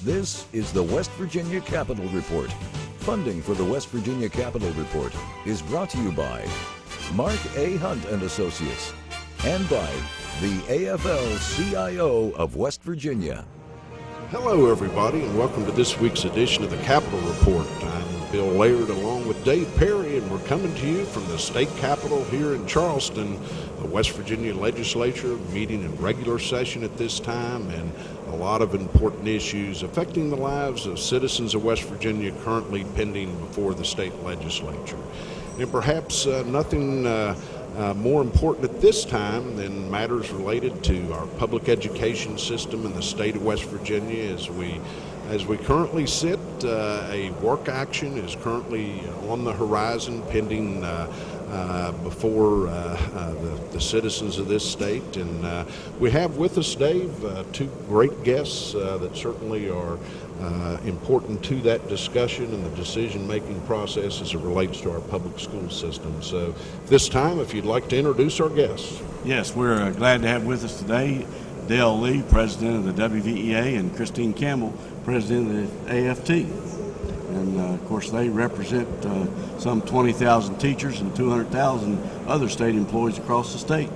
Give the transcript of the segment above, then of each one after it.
This is the West Virginia Capitol Report. Funding for the West Virginia Capitol Report is brought to you by Mark A. Hunt and Associates and by the AFL-CIO of West Virginia. Hello, everybody, and welcome to this week's edition of the Capitol Report. I'm Bill Laird along with Dave Perry, and we're coming to you from the state capitol here in Charleston. The West Virginia legislature meeting in regular session at this time, and a lot of important issues affecting the lives of citizens of West Virginia currently pending before the state legislature. And perhaps nothing more important at this time than matters related to our public education system in the state of West Virginia. As we currently sit, a work action is currently on the horizon pending before the citizens of this state. And we have with us, Dave, two great guests that certainly are important to that discussion and the decision-making process as it relates to our public school system. So this time, if you'd like to introduce our guests. Yes, we're glad to have with us today Dale Lee, President of the WVEA, and Christine Campbell, President of the AFT. And, of course, they represent some 20,000 teachers and 200,000 other state employees across the state.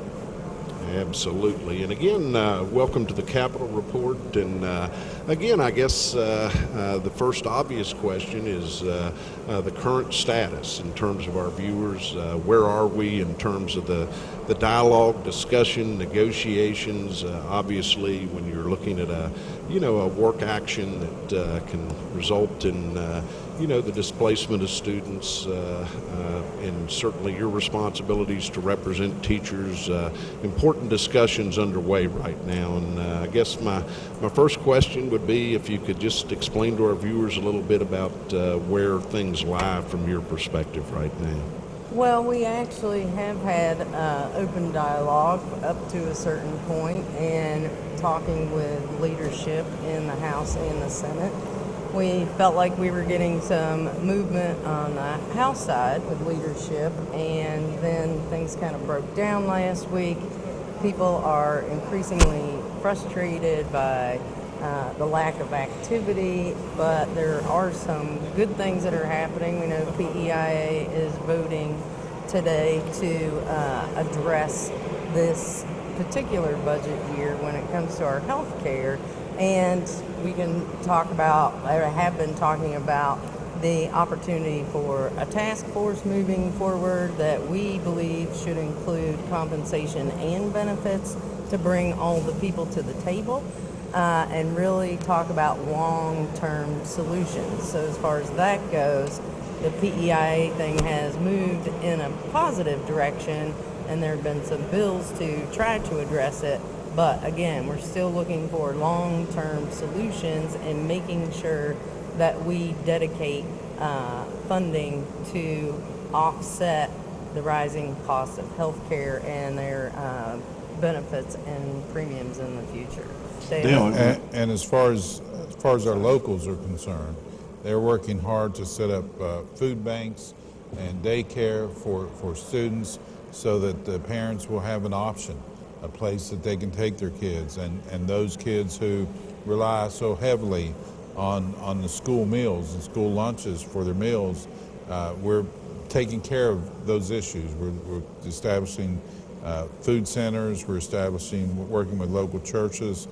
Absolutely. And again, welcome to the Capitol Report. And again, I guess the first obvious question is the current status in terms of our viewers. Where are we in terms of the dialogue, discussion, negotiations? Obviously, when you're looking at a work action that can result in the displacement of students, and certainly your responsibilities to represent teachers. Important discussions underway right now. And I guess my first question would be if you could just explain to our viewers a little bit about where things lie from your perspective right now. Well, we actually have had open dialogue up to a certain point, and talking with leadership in the House and the Senate. We felt like we were getting some movement on the House side with leadership, and then things kind of broke down last week. People are increasingly frustrated by the lack of activity, but there are some good things that are happening. We know PEIA is voting today to address this particular budget year when it comes to our health care. And we can talk about, or have been talking about, the opportunity for a task force moving forward that we believe should include compensation and benefits to bring all the people to the table and really talk about long-term solutions. So as far as that goes, the PEIA thing has moved in a positive direction, and there have been some bills to try to address it. But again, we're still looking for long-term solutions and making sure that we dedicate funding to offset the rising costs of health care and their benefits and premiums in the future. And as far as our locals are concerned, they're working hard to set up food banks and daycare for students so that the parents will have an option, a place that they can take their kids, and those kids who rely so heavily on the school meals and school lunches for their meals, we're taking care of those issues. We're establishing food centers, we're working with local churches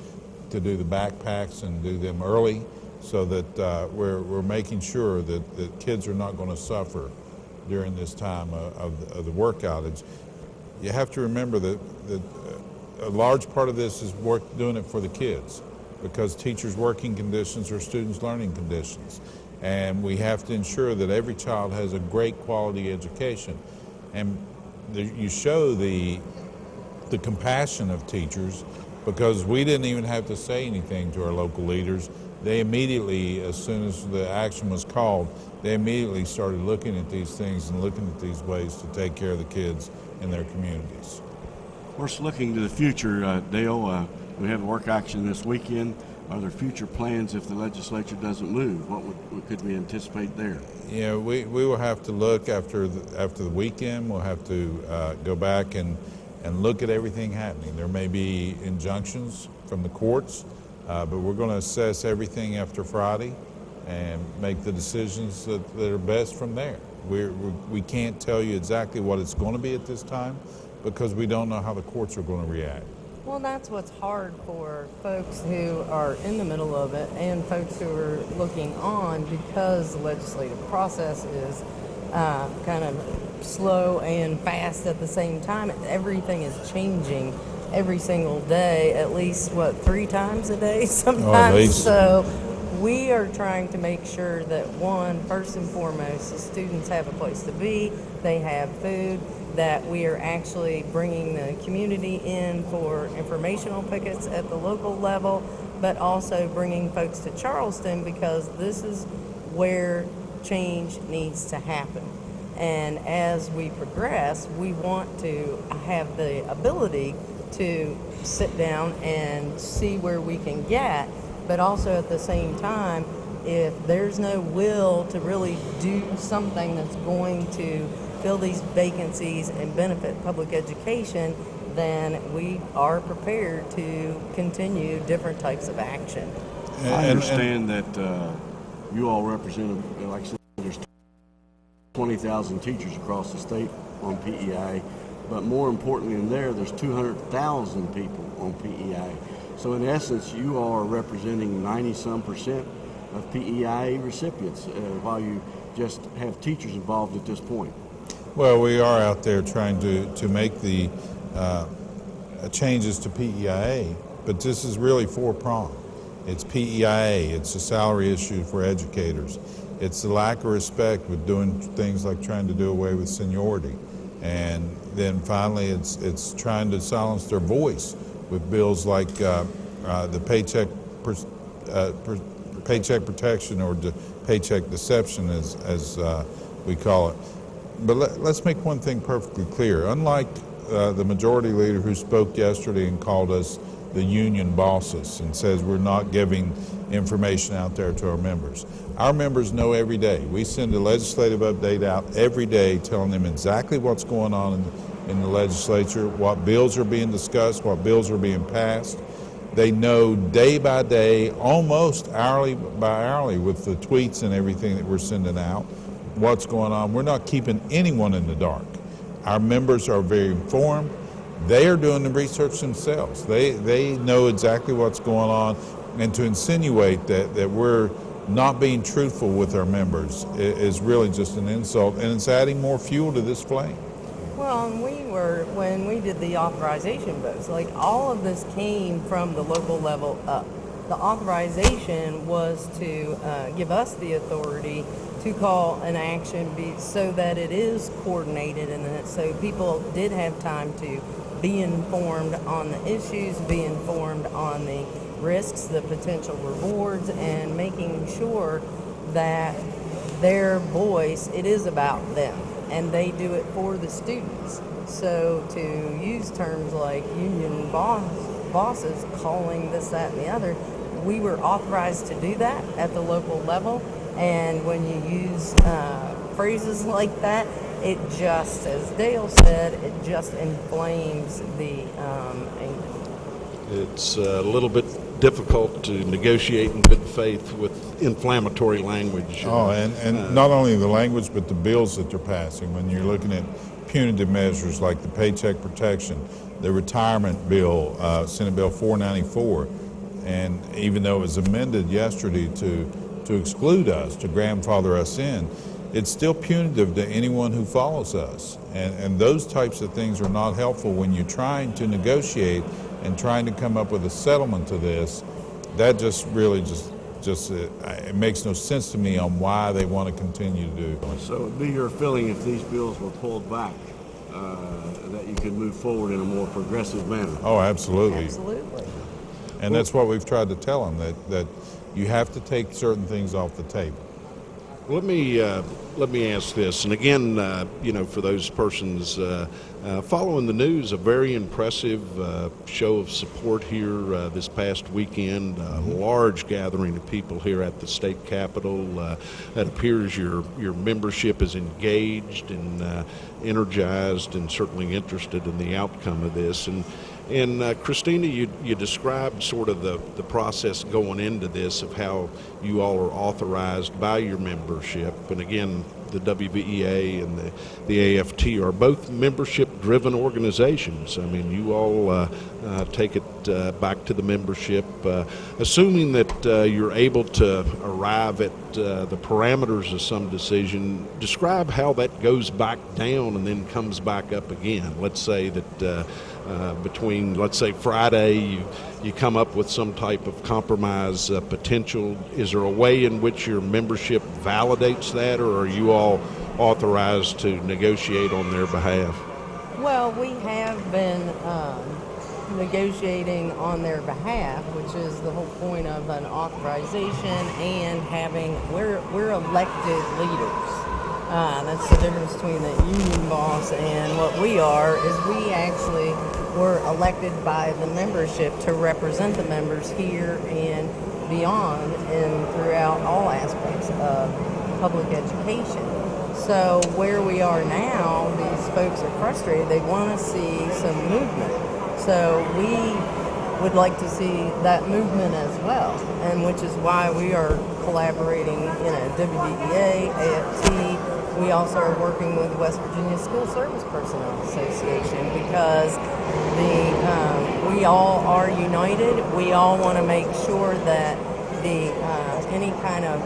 to do the backpacks and do them early so that we're making sure that kids are not going to suffer during this time of the work outage. You have to remember that a large part of this is doing it for the kids, because teachers' working conditions are students' learning conditions. And we have to ensure that every child has a great quality education. And you show the compassion of teachers, because we didn't even have to say anything to our local leaders. They immediately, as soon as the action was called, they immediately started looking at these things and looking at these ways to take care of the kids in their communities. Of course, looking to the future, Dale, we have a work action this weekend. Are there future plans if the legislature doesn't move? What could we anticipate there? Yeah, we will have to look after the weekend. We'll have to go back and look at everything happening. There may be injunctions from the courts But we're going to assess everything after Friday and make the decisions that are best from there. We can't tell you exactly what it's going to be at this time because we don't know how the courts are going to react. Well, that's what's hard for folks who are in the middle of it and folks who are looking on, because the legislative process is kind of slow and fast at the same time. Everything is changing every single day, at least, 3 times a day sometimes. So we are trying to make sure that, first and foremost, the students have a place to be, they have food, that we are actually bringing the community in for informational pickets at the local level, but also bringing folks to Charleston, because this is where change needs to happen. And as we progress, we want to have the ability to sit down and see where we can get, but also at the same time, if there's no will to really do something that's going to fill these vacancies and benefit public education, then we are prepared to continue different types of action. I understand that you all represent, like I said, there's 20,000 teachers across the state on PEIA, but more importantly than there's 200,000 people on PEIA. So in essence, you all are representing 90-some% of PEIA recipients, while you just have teachers involved at this point. Well, we are out there trying to make the changes to PEIA, but this is really 4-pronged. It's PEIA, it's a salary issue for educators, it's the lack of respect with doing things like trying to do away with seniority, and then finally it's trying to silence their voice with bills like the paycheck protection, or paycheck deception as we call it. But let's make one thing perfectly clear. Unlike the majority leader who spoke yesterday and called us the union bosses and says we're not giving information out there to our members know every day. We send a legislative update out every day telling them exactly what's going on in the legislature, what bills are being discussed, what bills are being passed. They know day by day, almost hourly by hourly, with the tweets and everything that we're sending out, what's going on. We're not keeping anyone in the dark. Our members are very informed. They are doing the research themselves. They know exactly what's going on, and to insinuate that we're not being truthful with our members is really just an insult, and it's adding more fuel to this flame. Well, and when we did the authorization votes, all of this came from the local level up. The authorization was to give us the authority to call an action so that it is coordinated, and that so people did have time to be informed on the issues, be informed on the risks, the potential rewards, and making sure that their voice, it is about them, and they do it for the students. So to use terms like union bosses calling this, that, and the other, we were authorized to do that at the local level. And when you use phrases like that, it just, as Dale said, it just inflames the anger. It's a little bit difficult to negotiate in good faith with inflammatory language. And not only the language, but the bills that they're passing. When you're looking at punitive measures like the paycheck protection, the retirement bill, Senate Bill 494, and even though it was amended yesterday to exclude us, to grandfather us in, it's still punitive to anyone who follows us. And those types of things are not helpful when you're trying to negotiate and trying to come up with a settlement to this. That just really it makes no sense to me on why they want to continue to do. So it would be your feeling, if these bills were pulled back, that you could move forward in a more progressive manner? Oh, absolutely. Absolutely. And that's what we've tried to tell them, that you have to take certain things off the table. Let me ask this, and again, for those persons following the news, a very impressive show of support here this past weekend. A large gathering of people here at the state capitol. It appears your membership is engaged and energized and certainly interested in the outcome of this. And And Christina, you described sort of the process going into this of how you all are authorized by your membership. And again, the WVEA and the AFT are both membership-driven organizations. I mean, you all take it back to the membership. Assuming that you're able to arrive at the parameters of some decision, describe how that goes back down and then comes back up again. Let's say that between, let's say, Friday, you come up with some type of compromise potential. Is there a way in which your membership validates that, or are you all authorized to negotiate on their behalf? Well, we have been negotiating on their behalf, which is the whole point of an authorization and having, we're elected leaders. That's the difference between the union boss and what we are, is we actually were elected by the membership to represent the members here and beyond and throughout all aspects of public education. So where we are now, these folks are frustrated. They want to see some movement. So we would like to see that movement as well, and which is why we are collaborating in a WVEA, AFT. We also are working with West Virginia School Service Personnel Association because we all are united. We all want to make sure that any kind of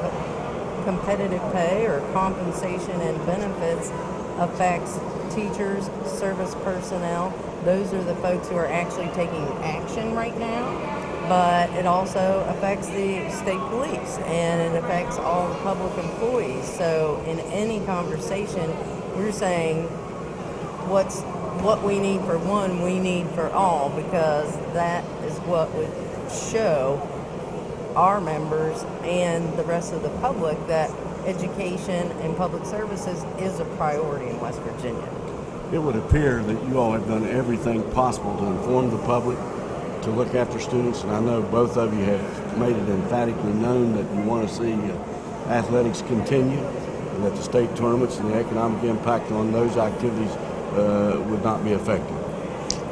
competitive pay or compensation and benefits affects teachers, service personnel. Those are the folks who are actually taking action right now. But it also affects the state police and it affects all the public employees. So in any conversation, we're saying what we need for one, we need for all, because that is what would show our members and the rest of the public that education and public services is a priority in West Virginia. It would appear that you all have done everything possible to inform the public, to look after students, and I know both of you have made it emphatically known that you want to see athletics continue, and that the state tournaments and the economic impact on those activities would not be affected.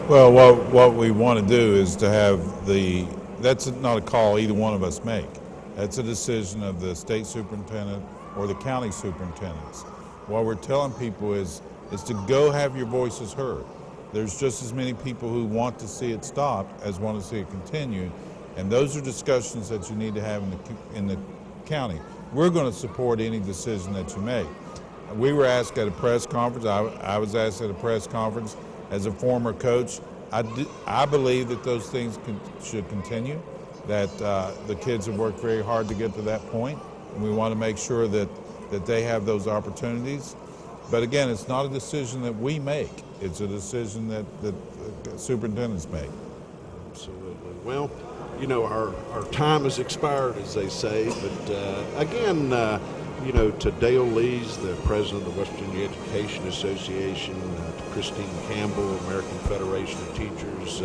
Well, what we want to do is to have that's not a call either one of us make. That's a decision of the state superintendent or the county superintendents. What we're telling people is to go have your voices heard. There's just as many people who want to see it stopped as want to see it continue, and those are discussions that you need to have in the county. We're going to support any decision that you make. We were asked at a press conference, I was asked at a press conference as a former coach, I believe that those things should continue, that the kids have worked very hard to get to that point, and we want to make sure that they have those opportunities. But again, it's not a decision that we make. It's a decision that superintendents make. Absolutely. Well, you know, our time has expired, as they say. But again, you know, to Dale Lees, the president of the West Virginia Education Association, to Christine Campbell, American Federation of Teachers,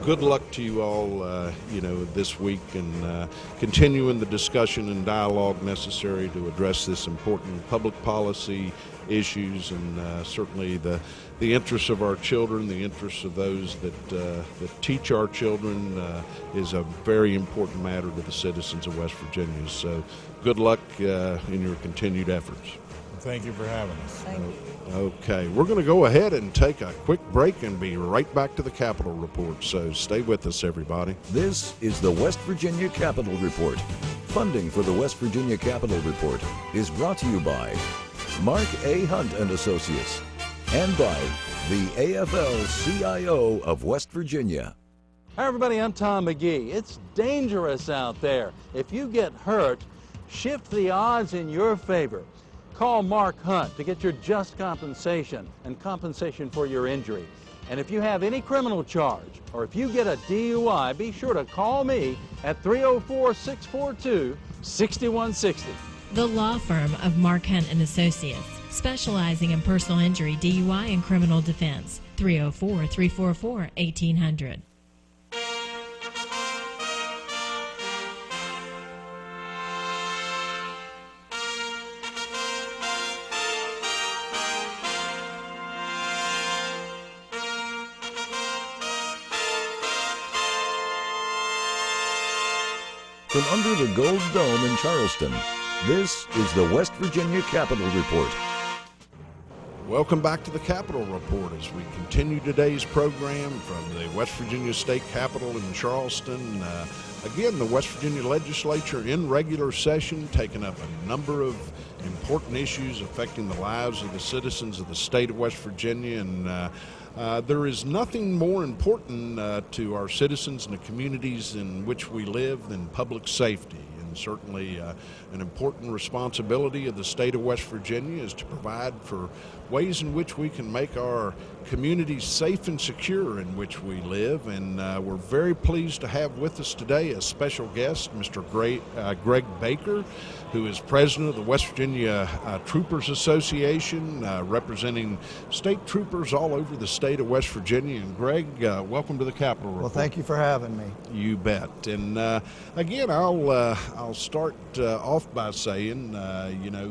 good luck to you all, you know, this week, and continuing the discussion and dialogue necessary to address this important public policy issues, and certainly the interests of our children, the interests of those that teach our children is a very important matter to the citizens of West Virginia. So good luck in your continued efforts. Thank you for having us. Thank you. Okay, we're going to go ahead and take a quick break and be right back to the Capitol Report, so stay with us, everybody. This is the West Virginia Capitol Report. Funding for the West Virginia Capitol Report is brought to you by Mark A. Hunt and Associates and by the AFL-CIO of West Virginia. Hi everybody, I'm Tom McGee. It's dangerous out there. If you get hurt, shift the odds in your favor. Call Mark Hunt to get your just compensation and compensation for your injury. And if you have any criminal charge or if you get a DUI, be sure to call me at 304-642-6160. The law firm of Mark Hunt and Associates, specializing in personal injury, DUI, and criminal defense. 304-344-1800. From under the Gold Dome in Charleston, this is the West Virginia Capitol Report. Welcome back to the Capitol Report as we continue today's program from the West Virginia State Capitol in Charleston. Again, the West Virginia Legislature in regular session, taking up a number of important issues affecting the lives of the citizens of the state of West Virginia. And there is nothing more important to our citizens and the communities in which we live than public safety. And certainly an important responsibility of the state of West Virginia is to provide for ways in which we can make our communities safe and secure in which we live. And we're very pleased to have with us today a special guest, Mr. Greg Baker, who is president of the West Virginia Troopers Association, representing state troopers all over the state of West Virginia. And Greg, welcome to the Capitol Report. Well, thank you for having me. You bet. And again, I'll start off by saying,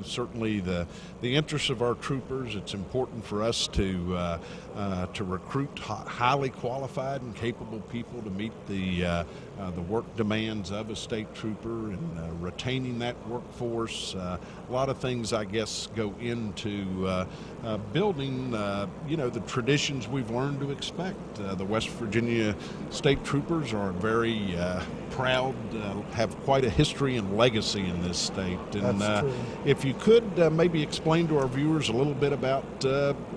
certainly the interests of our troopers. It's important for us to recruit highly qualified and capable people to meet the work demands of a state trooper, and retaining that workforce. A lot of things, I guess, go into building, the traditions we've learned to expect. The West Virginia state troopers are very proud, have quite a history and legacy in this state. And if you could maybe explain to our viewers a little bit about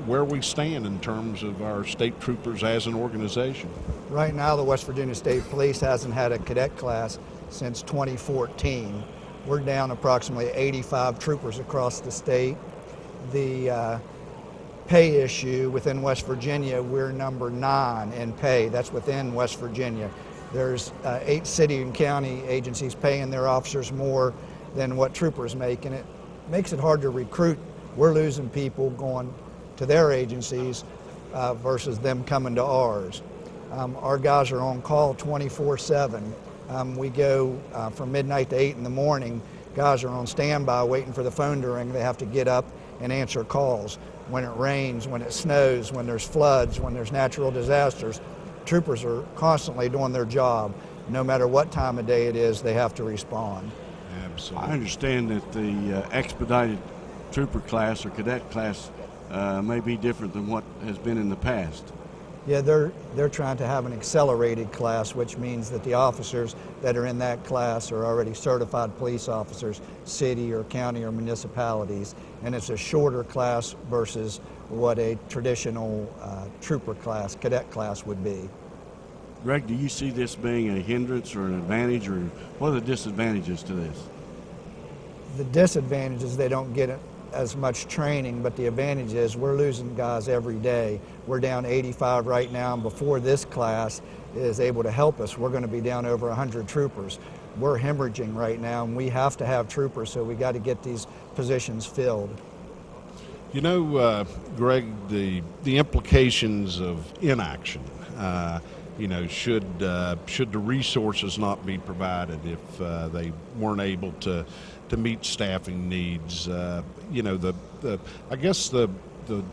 where we stand in terms of our state troopers as an organization. Right now, the West Virginia State Police hasn't had a cadet class since 2014. We're down approximately 85 troopers across the state. The pay issue within West Virginia, we're number 9 in pay. That's within West Virginia. There's 8 city and county agencies paying their officers more than what troopers make, and it makes it hard to recruit. We're losing people going to their agencies versus them coming to ours. Our guys are on call 24/7. We go from midnight to 8 in the morning. Guys are on standby waiting for the phone to ring. They have to get up and answer calls. When it rains, when it snows, when there's floods, when there's natural disasters, troopers are constantly doing their job. No matter what time of day it is, they have to respond. Absolutely. I understand that the expedited trooper class or cadet class may be different than what has been in the past. Yeah, they're trying to have an accelerated class, which means that the officers that are in that class are already certified police officers, city or county or municipalities, and it's a shorter class versus what a traditional trooper class, cadet class would be. Greg, do you see this being a hindrance or an advantage, or what are the disadvantages to this? The disadvantage is they don't get as much training, but the advantage is we're losing guys every day. We're down 85 right now, and before this class is able to help us, we're going to be down over 100 troopers. We're hemorrhaging right now, and we have to have troopers, so we got to get these positions filled. You know, Greg, the implications of inaction, should the resources not be provided if they weren't able to meet staffing needs? I guess the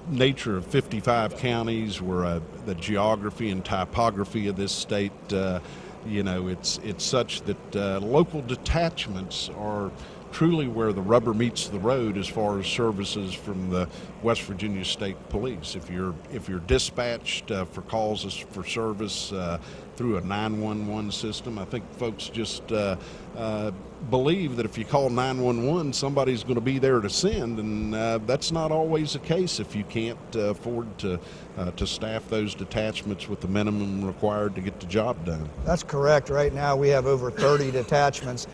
nature of 55 counties, where the geography and typography of this state, it's such that local detachments are truly where the rubber meets the road as far as services from the West Virginia State Police. If you're dispatched for calls for service through a 911 system, I think folks just believe that if you call 911, somebody's going to be there to send, and that's not always the case if you can't afford to staff those detachments with the minimum required to get the job done. That's correct. Right now we have over 30 detachments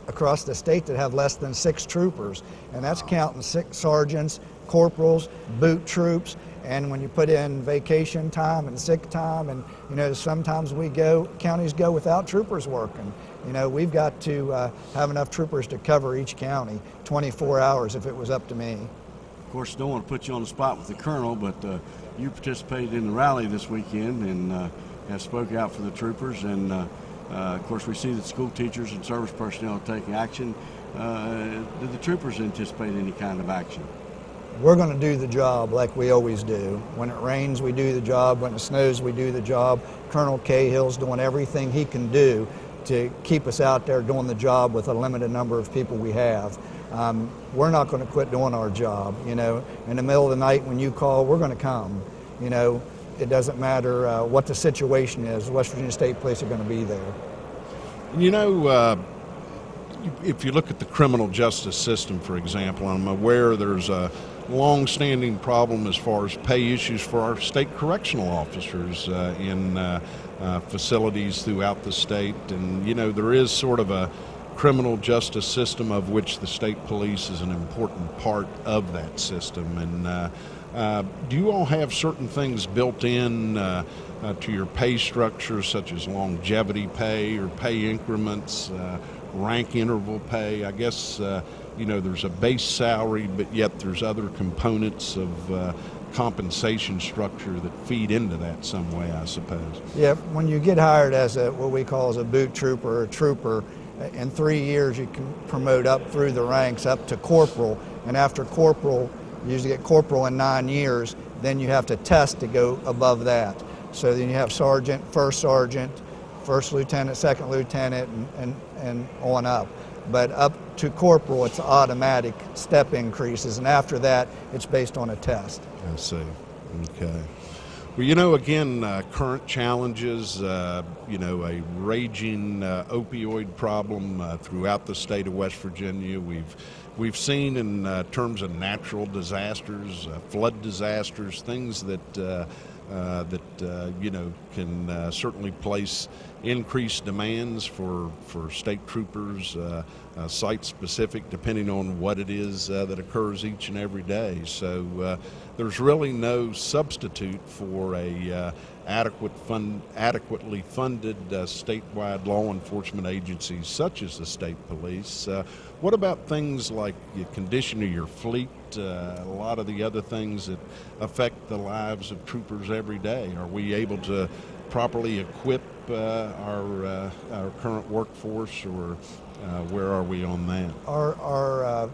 across the state that have less than 6 troopers, and that's counting 6 sergeants, corporals, boot troops, and when you put in vacation time and sick time, and sometimes counties go without troopers working. We've got to have enough troopers to cover each county 24 hours if it was up to me. Of course, don't want to put you on the spot with the colonel, but you participated in the rally this weekend and have spoke out for the troopers, and of course, we see that school teachers and service personnel are taking action. Do the troopers anticipate any kind of action? We're going to do the job like we always do. When it rains, we do the job. When it snows, we do the job. Colonel Cahill's doing everything he can do to keep us out there doing the job with a limited number of people we have. We're not going to quit doing our job. You know, in the middle of the night when you call, we're going to come. You know, it doesn't matter what the situation is. West Virginia State Police are going to be there. You know, if you look at the criminal justice system, for example, I'm aware there's a long-standing problem as far as pay issues for our state correctional officers in facilities throughout the state. And, you know, there is sort of a criminal justice system of which the state police is an important part of that system. And do you all have certain things built in to your pay structure, such as longevity pay or pay increments, rank interval pay? I guess, you know, there's a base salary, but yet there's other components of compensation structure that feed into that some way, I suppose. Yeah, when you get hired as what we call as a boot trooper or a trooper, in 3 years you can promote up through the ranks up to corporal, and after corporal, you usually get corporal in 9 years, then you have to test to go above that. So then you have sergeant, first lieutenant, second lieutenant, and on up. But up to corporal, it's automatic step increases, and after that, it's based on a test. I see. Okay. Well, you know, again, current challenges, you know, a raging opioid problem throughout the state of West Virginia. We've seen in terms of natural disasters, flood disasters, things that you know, can certainly place increased demands for state troopers, site-specific, depending on what it is that occurs each and every day. So there's really no substitute for a adequately funded statewide law enforcement agencies such as the state police. What about things like the condition of your fleet, a lot of the other things that affect the lives of troopers every day? Are we able to properly equip our current workforce, or where are we on that? Our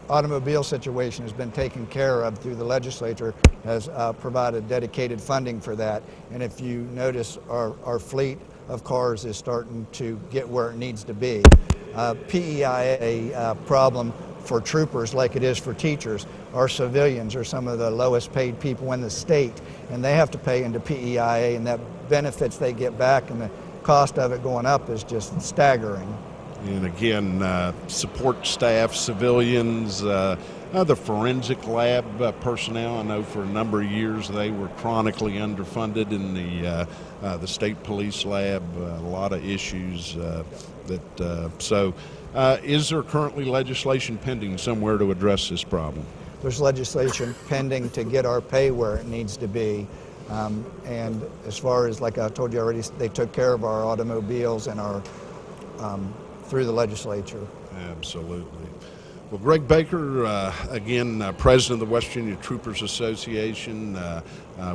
automobile situation has been taken care of through the legislature, has provided dedicated funding for that. And if you notice, our fleet of cars is starting to get where it needs to be. PEIA problem for troopers like it is for teachers. Our civilians are some of the lowest paid people in the state, and they have to pay into PEIA, and that benefits they get back and the cost of it going up is just staggering. And again, support staff, civilians, the forensic lab personnel. I know for a number of years they were chronically underfunded in the state police lab. A lot of issues is there currently legislation pending somewhere to address this problem? There's legislation pending to get our pay where it needs to be. And as far as, like I told you already, they took care of our automobiles and our through the legislature. Absolutely. Well, Greg Baker, again, President of the West Virginia Troopers Association,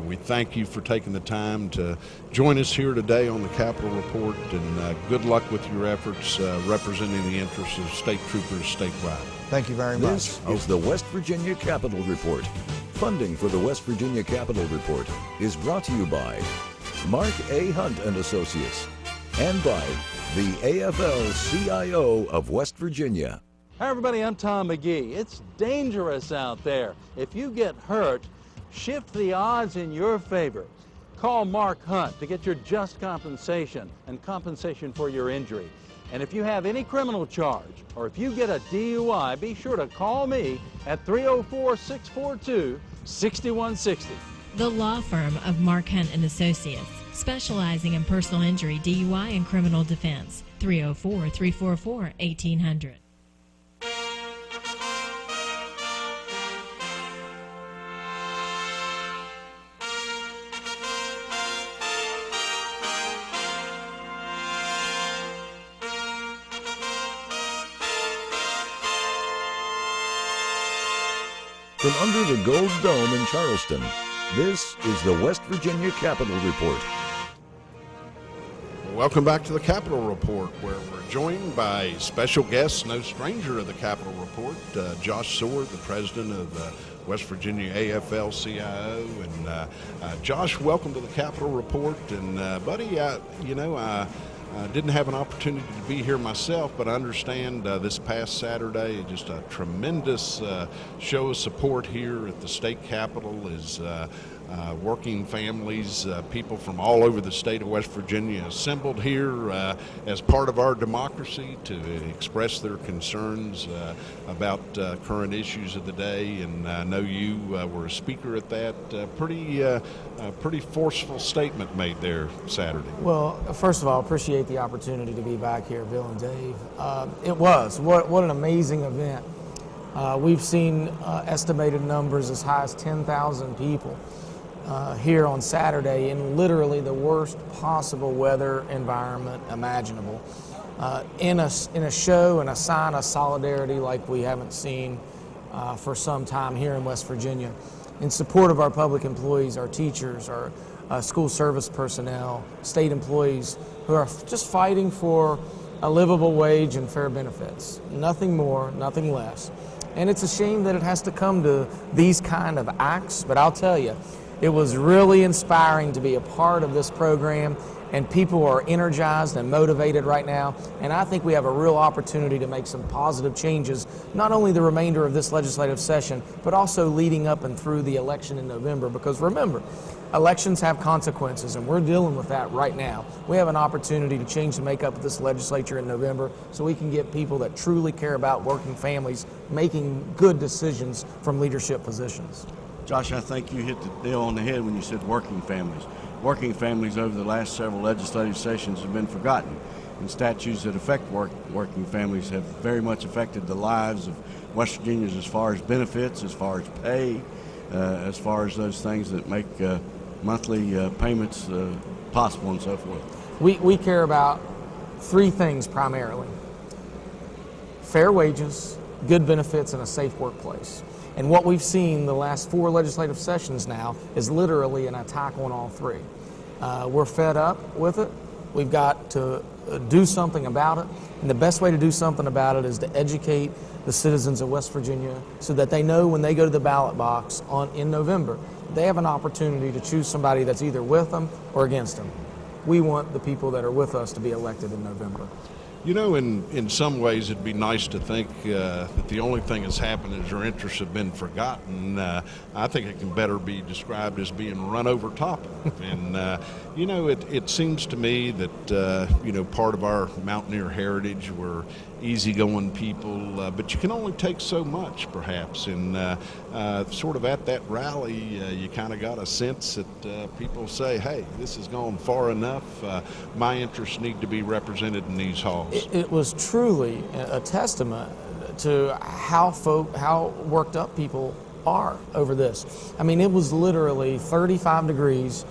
we thank you for taking the time to join us here today on the Capitol Report, and good luck with your efforts representing the interests of state troopers statewide. Thank you very much. This is the West Virginia Capitol Report. Funding for the West Virginia Capitol Report is brought to you by Mark A. Hunt and Associates and by the AFL-CIO of West Virginia. Hi everybody, I'm Tom McGee. It's dangerous out there. If you get hurt, shift the odds in your favor. Call Mark Hunt to get your just compensation and compensation for your injury. And if you have any criminal charge or if you get a DUI, be sure to call me at 304-642-6160. The law firm of Mark Hunt and Associates, specializing in personal injury, DUI, and criminal defense. 304-344-1800. From under the Gold Dome in Charleston, this is the West Virginia Capitol Report. Welcome back to the Capitol Report, where we're joined by special guests, no stranger of the Capitol Report, Josh Sword, the president of the West Virginia AFL-CIO. And Josh, welcome to the Capitol Report. And buddy, Didn't have an opportunity to be here myself, but I understand this past Saturday, just a tremendous show of support here at the state capitol is working families, people from all over the state of West Virginia assembled here as part of our democracy to express their concerns about current issues of the day. And I know you were a speaker at that. Pretty forceful statement made there Saturday. Well, first of all, appreciate the opportunity to be back here, Bill and Dave. It was. What an amazing event. We've seen estimated numbers as high as 10,000 people here on Saturday in literally the worst possible weather environment imaginable. In a show and a sign of solidarity like we haven't seen for some time here in West Virginia, in support of our public employees, our teachers, our school service personnel, state employees who are just fighting for a livable wage and fair benefits. Nothing more, nothing less. And it's a shame that it has to come to these kind of acts, but I'll tell you, it was really inspiring to be a part of this program, and people are energized and motivated right now. And I think we have a real opportunity to make some positive changes, not only the remainder of this legislative session, but also leading up and through the election in November. Because remember, elections have consequences, and we're dealing with that right now. We have an opportunity to change the makeup of this legislature in November so we can get people that truly care about working families making good decisions from leadership positions. Josh, I think you hit the nail on the head when you said working families. Working families over the last several legislative sessions have been forgotten, and statutes that affect working families have very much affected the lives of West Virginians as far as benefits, as far as pay, as far as those things that make monthly payments possible and so forth. We care about three things primarily: fair wages, good benefits, and a safe workplace. And what we've seen the last 4 legislative sessions now is literally an attack on all three. We're fed up with it. We've got to do something about it. And the best way to do something about it is to educate the citizens of West Virginia so that they know when they go to the ballot box in November, they have an opportunity to choose somebody that's either with them or against them. We want the people that are with us to be elected in November. You know, in some ways, it'd be nice to think that the only thing that's happened is your interests have been forgotten. I think it can better be described as being run over top of. And, you know, it seems to me that, you know, part of our mountaineer heritage, we're easygoing people, but you can only take so much, perhaps. And sort of at that rally, you kind of got a sense that people say, hey, this has gone far enough. My interests need to be represented in these halls. It was truly a testament to how worked up people are over this. I mean, it was literally 35 degrees,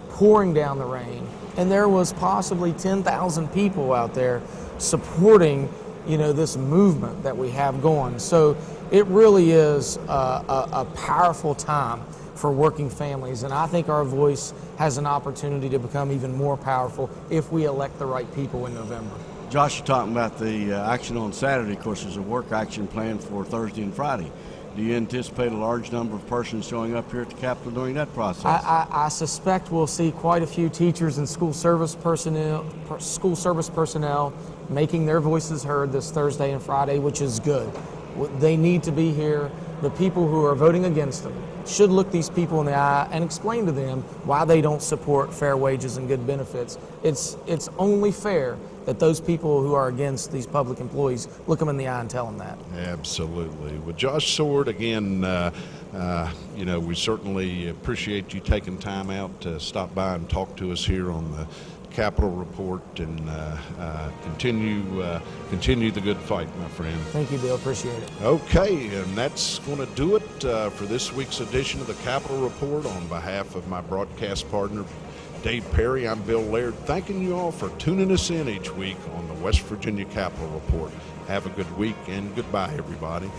pouring down the rain, and there was possibly 10,000 people out there supporting, you know, this movement that we have going. So it really is a powerful time for working families, and I think our voice has an opportunity to become even more powerful if we elect the right people in November. Josh, you're talking about the action on Saturday. Of course, there's a work action plan for Thursday and Friday. Do you anticipate a large number of persons showing up here at the Capitol during that process? I suspect we'll see quite a few teachers and school service personnel making their voices heard this Thursday and Friday, which is good. They need to be here. The people who are voting against them should look these people in the eye and explain to them why they don't support fair wages and good benefits. It's only fair that those people who are against these public employees look them in the eye and tell them that. Absolutely. With Josh Sword, again, you know, we certainly appreciate you taking time out to stop by and talk to us here on the Capitol Report, and continue the good fight, my friend. Thank you, Bill. Appreciate it. Okay, and that's going to do it for this week's edition of the Capitol Report. On behalf of my broadcast partner, Dave Perry, I'm Bill Laird, thanking you all for tuning us in each week on the West Virginia Capitol Report. Have a good week, and goodbye, everybody.